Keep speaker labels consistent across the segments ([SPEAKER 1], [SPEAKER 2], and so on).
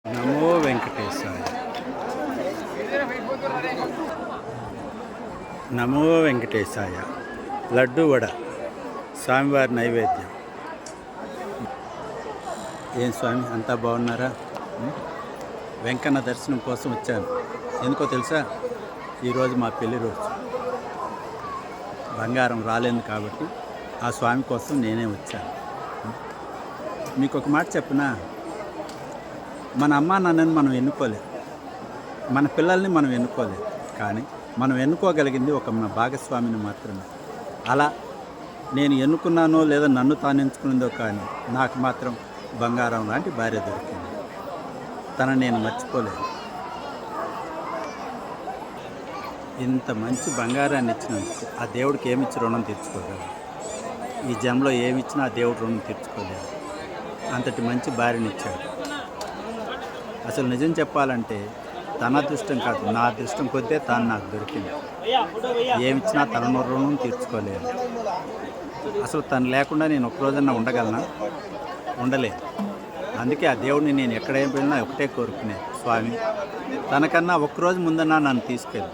[SPEAKER 1] నమో వెంకటేశాయ. నమో వెంకటేశాయ. లడ్డు వడ స్వామివారి నైవేద్యం. ఏం స్వామి అంతా బాగున్నారా? వెంకన్న దర్శనం కోసం వచ్చాను. ఎందుకో తెలుసా, ఈరోజు మా పెళ్లి రోజు. బంగారం రాలేదు కాబట్టి ఆ స్వామి కోసం నేనే వచ్చాను. మీకు ఒక మాట చెప్పనా, మన అమ్మా నాన్నని మనం ఎన్నుకోలేదు, మన పిల్లల్ని మనం ఎన్నుకోలేదు, కానీ మనం ఎన్నుకోగలిగింది ఒక మన భాగస్వామిని మాత్రమే. అలా నేను ఎన్నుకున్నానో లేదా నన్ను తాను ఎంచుకున్నదో కానీ నాకు మాత్రం బంగారం లాంటి భార్య దొరికింది. తనని నేను మర్చిపోలేదు. ఇంత మంచి బంగారాన్ని ఇచ్చినందుకు ఆ దేవుడికి ఏమిచ్చి రుణం తీర్చుకోగలరు? ఈ జన్మలో ఏమిచ్చినా ఆ దేవుడు రుణం తీర్చుకోలేరు. అంతటి మంచి భార్యని ఇచ్చాడు. అసలు నిజం చెప్పాలంటే తన అదృష్టం కాదు, నా అదృష్టం కొద్దే తాను నాకు దొరికింది. ఏమిచ్చినా తన రుణం తీర్చుకోలేదు. అసలు తను లేకుండా నేను ఒక్కరోజన్నా ఉండగలనా? ఉండలేదు. అందుకే ఆ దేవుడిని నేను ఎక్కడేం పోయినా ఒకటే కోరుకునేది, స్వామి తనకన్నా ఒక్కరోజు ముందన్నా నన్ను తీసుకెళ్ళి.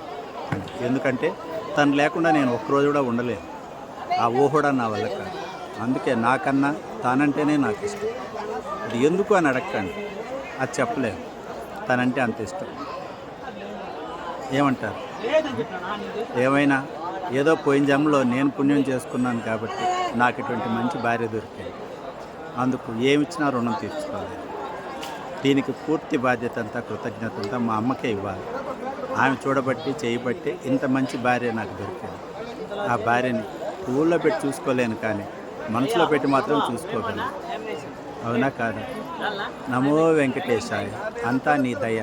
[SPEAKER 1] ఎందుకంటే తను లేకుండా నేను ఒక్కరోజు కూడా ఉండలేదు. ఆ ఊహడా నా వల్ల కాదు. అందుకే నాకన్నా తానంటేనే నాకు ఇష్టం. అది ఎందుకు అని అడగండి, అది చెప్పలేదు. తనంటే అంత ఇష్టం. ఏమంటారు? ఏమైనా ఏదో పోయిన జన్మలో నేను పుణ్యం చేసుకున్నాను కాబట్టి నాకు ఇటువంటి మంచి భార్య దొరికింది. అందుకు ఏమిచ్చినా రుణం తీర్చుకోవాలి. దీనికి పూర్తి బాధ్యత అంతా, కృతజ్ఞత అంతా మా అమ్మకే ఇవ్వాలి. ఆమె చూడబట్టి చేయబట్టి ఇంత మంచి భార్య నాకు దొరికింది. ఆ భార్యని ఊళ్ళో పెట్టి చూసుకోలేను, కానీ మనసులో పెట్టి మాత్రం చూసుకోగలను. అవునా కాదా? నమో వెంకటేశాయ. అంతా నీ దయ.